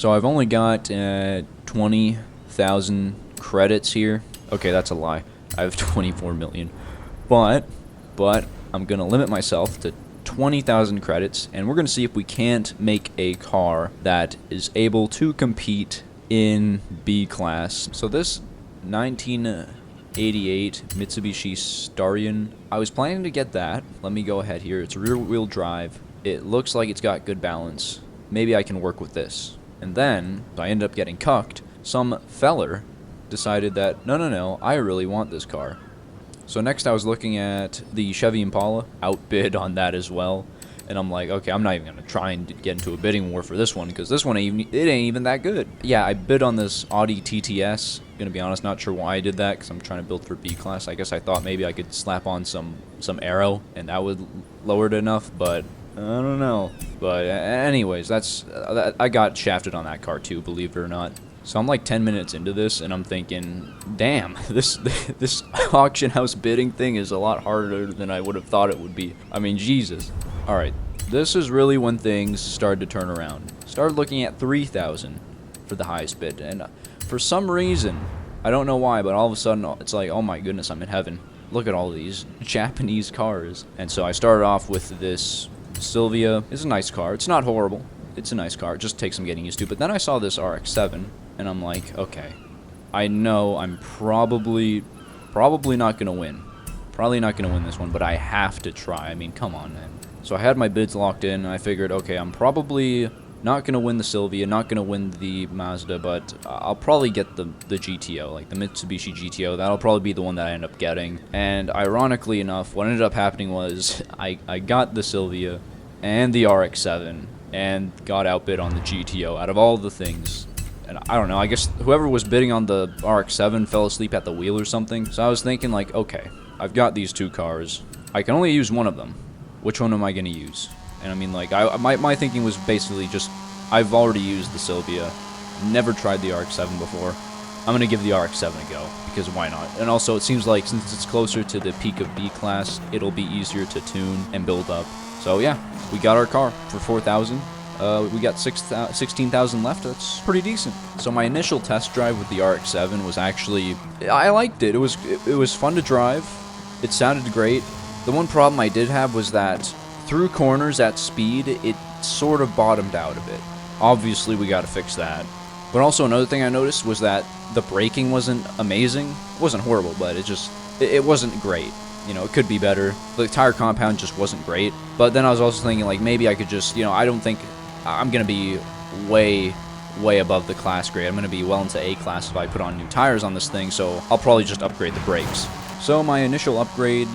So I've only got 20,000 credits here. Okay, that's a lie. I have 24 million. But I'm going to limit myself to 20,000 credits, and we're going to see if we can't make a car that is able to compete in B class. So this 1988 Mitsubishi Starion, I was planning to get that. Let me go ahead here. It's rear-wheel drive. It looks like it's got good balance. Maybe I can work with this. And then I ended up getting cucked. Some feller decided that, no, I really want this car. So next I was looking at the Chevy Impala, outbid on that as well. And I'm like, okay, I'm not even going to try and get into a bidding war for this one, because this one, it ain't even that good. Yeah, I bid on this Audi TTS. Gonna be honest, not sure why I did that, because I'm trying to build for B class. I guess I thought maybe I could slap on some aero, and that would lower it enough, but I don't know. But anyways, I got shafted on that car too, believe it or not. So I'm like 10 minutes into this, and I'm thinking, damn, this auction house bidding thing is a lot harder than I would have thought it would be. I mean, Jesus. Alright, this is really when things started to turn around. Started looking at 3,000 for the highest bid, and for some reason, I don't know why, but all of a sudden, it's like, oh my goodness, I'm in heaven. Look at all these Japanese cars. And so I started off with this Silvia. It's a nice car. It's not horrible. It's a nice car. It just takes some getting used to. But then I saw this RX-7, and I'm like, okay, I know I'm probably not going to win. Probably not going to win this one, but I have to try. I mean, come on, man. So I had my bids locked in, and I figured, okay, I'm probably not going to win the Silvia, not going to win the Mazda, but I'll probably get the GTO, like the Mitsubishi GTO. That'll probably be the one that I end up getting. And ironically enough, what ended up happening was I got the Silvia and the RX-7 and got outbid on the GTO out of all the things. And I don't know, I guess whoever was bidding on the RX-7 fell asleep at the wheel or something. So I was thinking like, okay, I've got these two cars. I can only use one of them. Which one am I going to use? And I mean, like, my thinking was basically just, I've already used the Silvia, never tried the RX-7 before. I'm going to give the RX-7 a go, because why not? And also, it seems like since it's closer to the peak of B class, it'll be easier to tune and build up. So yeah, we got our car for 4,000. We got 16,000 left. That's pretty decent. So my initial test drive with the RX-7 was actually, I liked it. It was fun to drive. It sounded great. The one problem I did have was that through corners at speed, it sort of bottomed out a bit. Obviously, we got to fix that. But also another thing I noticed was that the braking wasn't amazing. It wasn't horrible, but it wasn't great. You know, it could be better. The tire compound just wasn't great. But then I was also thinking, like, maybe I could just, you know, I don't think I'm going to be way above the class grade. I'm going to be well into A class if I put on new tires on this thing, so I'll probably just upgrade the brakes. So my initial upgrade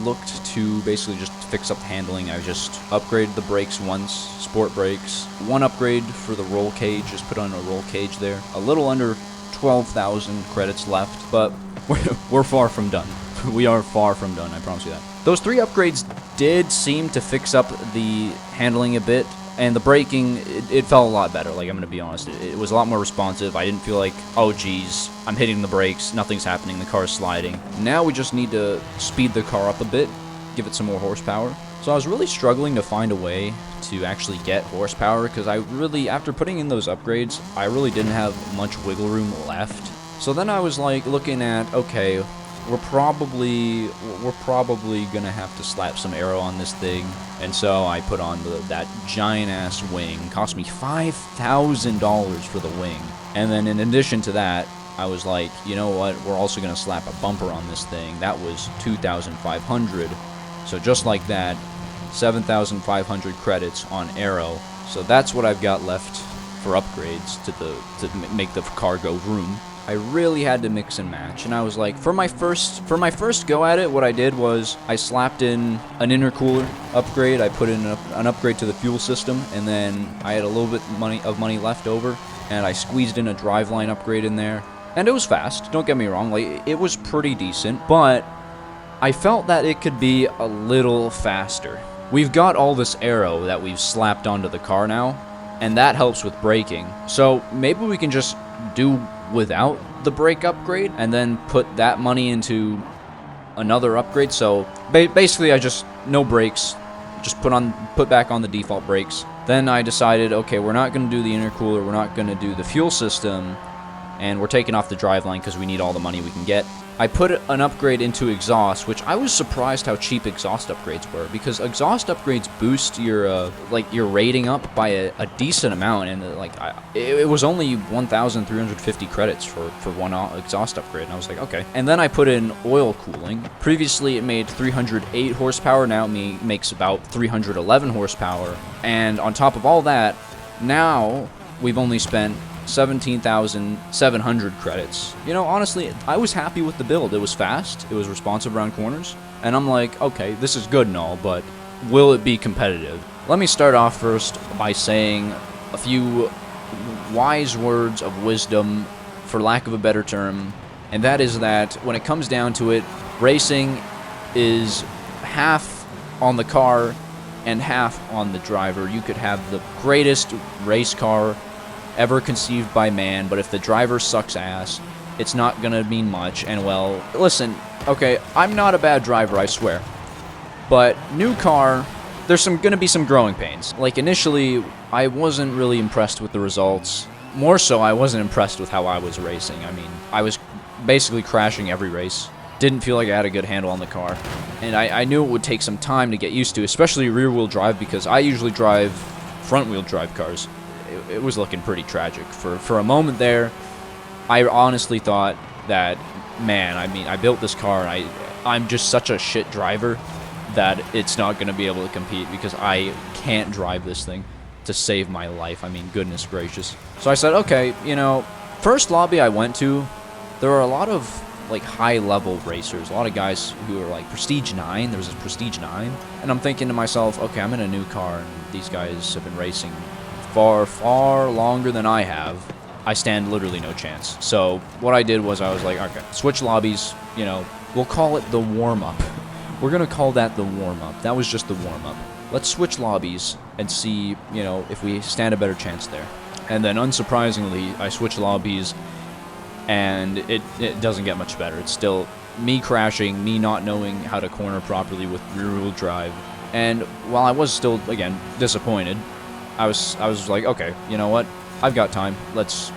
looked to basically just fix up the handling. I just upgraded the brakes once, sport brakes. One upgrade for the roll cage, just put on a roll cage there. A little under 12,000 credits left, but we're far from done. We are far from done, I promise you that. Those 3 upgrades did seem to fix up the handling a bit, and the braking, it felt a lot better, like, I'm gonna be honest. It was a lot more responsive. I didn't feel like, oh geez, I'm hitting the brakes, nothing's happening, the car's sliding. Now we just need to speed the car up a bit, give it some more horsepower. So I was really struggling to find a way to actually get horsepower, because I really, after putting in those upgrades, I really didn't have much wiggle room left. So then I was like looking at, okay, we're probably gonna have to slap some aero on this thing, and so I put on that giant ass wing. Cost me $5,000 for the wing, and then in addition to that, I was like, you know what? We're also gonna slap a bumper on this thing. That was 2,500. So just like that, 7,500 credits on aero. So that's what I've got left for upgrades to make the car go vroom. I really had to mix and match, and I was like, for my first go at it, what I did was I slapped in an intercooler upgrade. I put in an upgrade to the fuel system, and then I had a little bit of money left over, and I squeezed in a driveline upgrade in there. And it was fast, don't get me wrong, like, it was pretty decent, but I felt that it could be a little faster. We've got all this aero that we've slapped onto the car now, and that helps with braking. So maybe we can just do without the brake upgrade and then put that money into another upgrade. So basically I just no brakes, just put back on the default brakes, Then I decided, okay, we're not going to do the intercooler, we're not going to do the fuel system, and we're taking off the driveline because we need all the money we can get. I put an upgrade into exhaust, which I was surprised how cheap exhaust upgrades were, because exhaust upgrades boost your your rating up by a decent amount, and it was only 1,350 credits for one exhaust upgrade, and I was like, okay. And then I put in oil cooling. Previously it made 308 horsepower, now it makes about 311 horsepower, and on top of all that, now we've only spent 17,700 credits. You know, honestly, I was happy with the build. It was fast, it was responsive around corners, and I'm like, okay, this is good and all, but will it be competitive? Let me start off first by saying a few wise words of wisdom, for lack of a better term, and that is that when it comes down to it, racing is half on the car and half on the driver. You could have the greatest race car ever conceived by man, but if the driver sucks ass, it's not gonna mean much. And well, listen, okay, I'm not a bad driver, I swear, but new car, there's gonna be some growing pains. Like, initially, I wasn't really impressed with the results. More so, I wasn't impressed with how I was racing. I mean, I was basically crashing every race. Didn't feel like I had a good handle on the car, and I knew it would take some time to get used to, especially rear-wheel drive, because I usually drive front-wheel drive cars. It was looking pretty tragic. For a moment there, I honestly thought that, man, I mean, I built this car, and I'm just such a shit driver that it's not going to be able to compete, because I can't drive this thing to save my life. I mean, goodness gracious. So I said, okay, you know, first lobby I went to, there were a lot of, like, high-level racers, a lot of guys who were, like, Prestige 9, there was this Prestige 9, and I'm thinking to myself, okay, I'm in a new car, and these guys have been racing far, far longer than I have. I stand literally no chance. So what I did was I was like, okay, switch lobbies, you know, we'll call it the warm-up. We're going to call that the warm-up. That was just the warm-up. Let's switch lobbies and see, you know, if we stand a better chance there. And then, unsurprisingly, I switched lobbies, and it doesn't get much better. It's still me crashing, me not knowing how to corner properly with rear-wheel drive. And while I was still, again, disappointed, I was like, okay, you know what? I've got time. Let's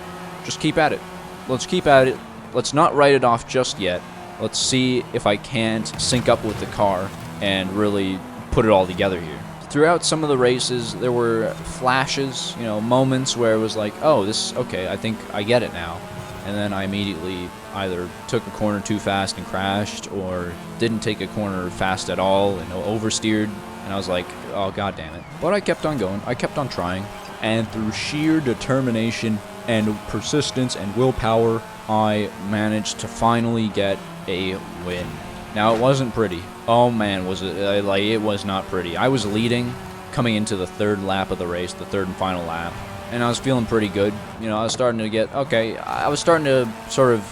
just keep at it. Let's keep at it. Let's not write it off just yet. Let's see if I can't sync up with the car and really put it all together here. Throughout some of the races, there were flashes, you know, moments where it was like, oh, okay, I think I get it now. And then I immediately either took a corner too fast and crashed, or didn't take a corner fast at all and oversteered. And I was like, oh, god damn it. But I kept on going. I kept on trying. And through sheer determination and persistence and willpower, I managed to finally get a win. Now, it wasn't pretty. Oh, man, was it. It was not pretty. I was leading coming into the third lap of the race, the third and final lap. And I was feeling pretty good. You know, I was starting to get, okay, I was starting to sort of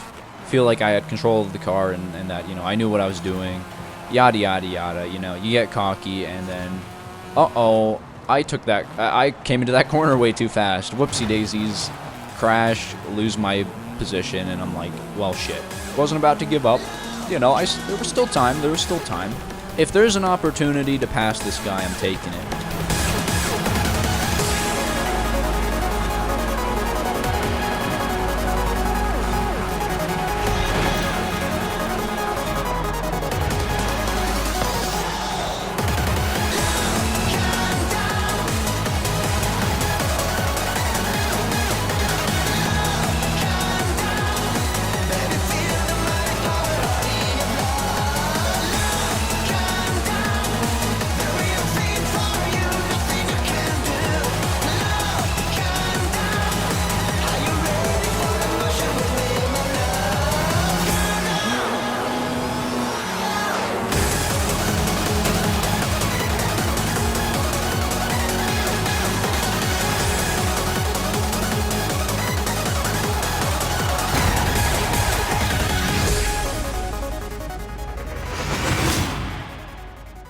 feel like I had control of the car, and that, you know, I knew what I was doing. Yada, yada, yada, you know, you get cocky, and then, uh-oh, I came into that corner way too fast. Whoopsie daisies, crash, lose my position, and I'm like, well, shit. Wasn't about to give up. You know, there was still time, If there's an opportunity to pass this guy, I'm taking it.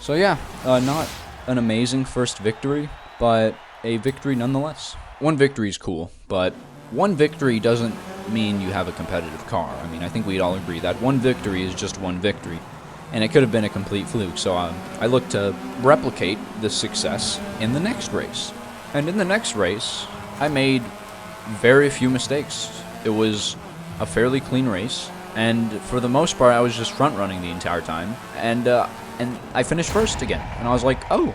So yeah, not an amazing first victory, but a victory nonetheless. One victory is cool, but one victory doesn't mean you have a competitive car. I mean, I think we'd all agree that one victory is just one victory, and it could have been a complete fluke. So I look to replicate this success in the next race. And in the next race, I made very few mistakes. It was a fairly clean race, and for the most part, I was just front running the entire time. And I finished first again, and I was like, oh,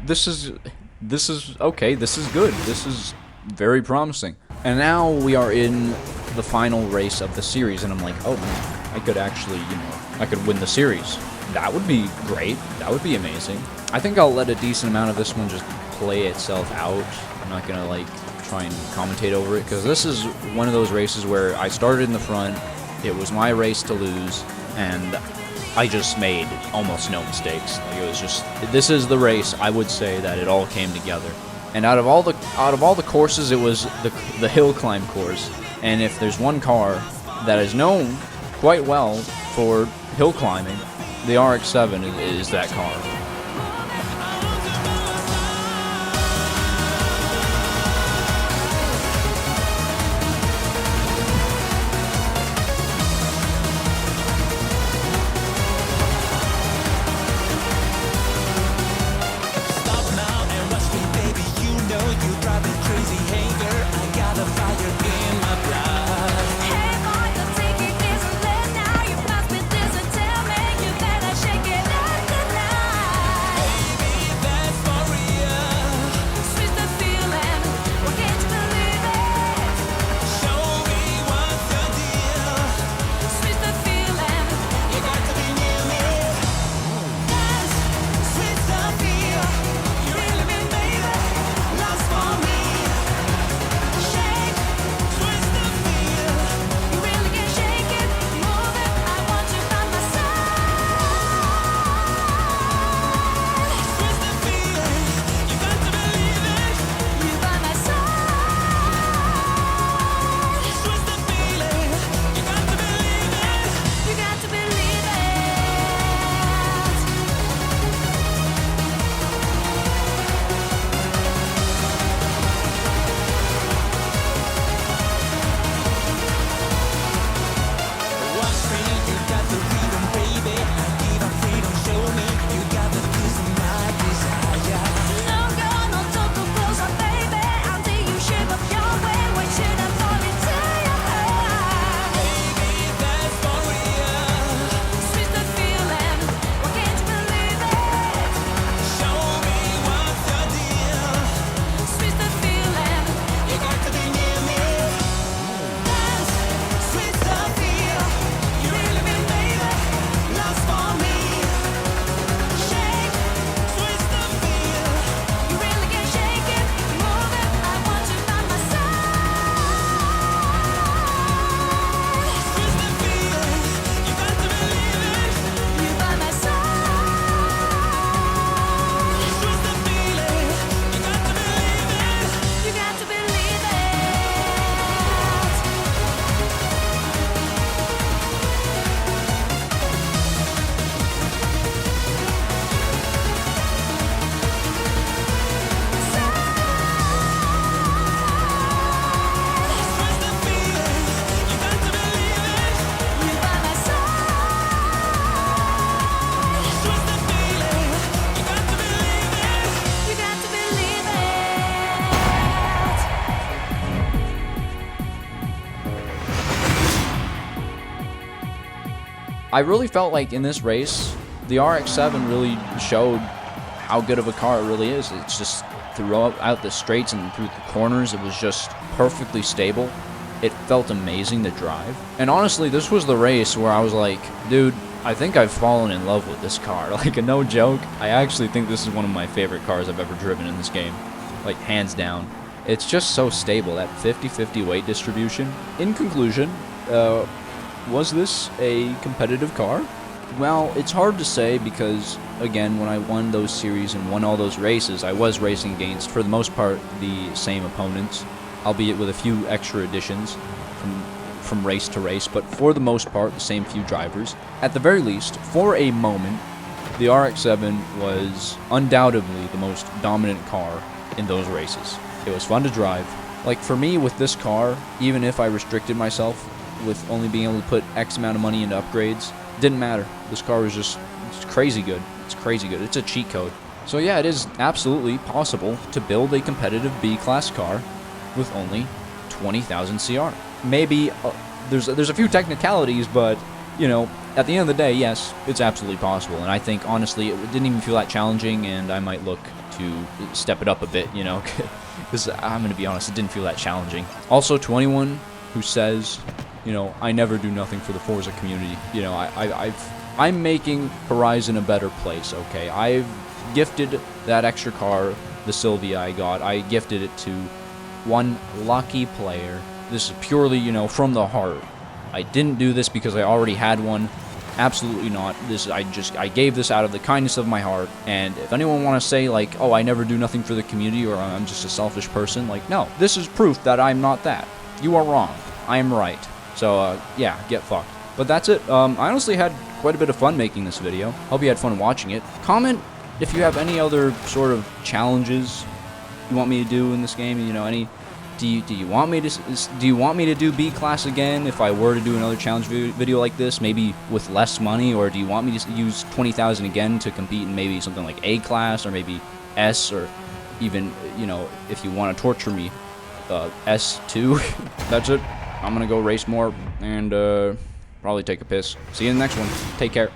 this is okay. This is good. This is very promising. And now we are in the final race of the series, and I'm like, oh man, I could actually, I could win the series. That would be great. That would be amazing. I think I'll let a decent amount of this one just play itself out. I'm not gonna like try and commentate over it, because this is one of those races where I started in the front, it was my race to lose, and I just made almost no mistakes. Like, it was just, this is the race I would say that it all came together. And out of all the courses, it was the hill climb course. And if there's one car that is known quite well for hill climbing, the RX-7 is that car. I really felt like in this race, the RX-7 really showed how good of a car it really is. It's just throughout the straights and through the corners, it was just perfectly stable. It felt amazing to drive. And honestly, this was the race where I was like, dude, I think I've fallen in love with this car. Like, no joke, I actually think this is one of my favorite cars I've ever driven in this game. Like, hands down. It's just so stable, that 50-50 weight distribution. In conclusion, was this a competitive car? Well, it's hard to say because, again, when I won those series and won all those races, I was racing against, for the most part, the same opponents, albeit with a few extra additions from race to race, but for the most part, the same few drivers. At the very least, for a moment, the RX-7 was undoubtedly the most dominant car in those races. It was fun to drive. Like, for me, with this car, even if I restricted myself with only being able to put X amount of money into upgrades, didn't matter. This car was just, it's crazy good. It's crazy good. It's a cheat code. So yeah, it is absolutely possible to build a competitive B-class car with only 20,000 CR. Maybe there's a few technicalities, but you know, at the end of the day, yes, it's absolutely possible. And I think honestly, it didn't even feel that challenging, and I might look to step it up a bit, you know, because I'm gonna be honest, it didn't feel that challenging. Also, to anyone who says, you know, I never do nothing for the Forza community, you know, I'm making Horizon a better place. Okay, I've gifted that extra car, the Sylvia I got. I gifted it to one lucky player. This is purely, you know, from the heart. I didn't do this because I already had one. Absolutely not. I gave this out of the kindness of my heart. And if anyone want to say like, oh, I never do nothing for the community, or I'm just a selfish person, like, no, this is proof that I'm not that. You are wrong. I am right. So yeah, get fucked. But that's it. I honestly had quite a bit of fun making this video. Hope you had fun watching it. Comment if you have any other sort of challenges you want me to do in this game. You know, do you want me to do B class again if I were to do another challenge video like this, maybe with less money, or do you want me to use 20,000 again to compete in maybe something like A class or maybe S, or even, you know, if you want to torture me, S2. That's it. I'm gonna go race more and probably take a piss. See you in the next one. Take care.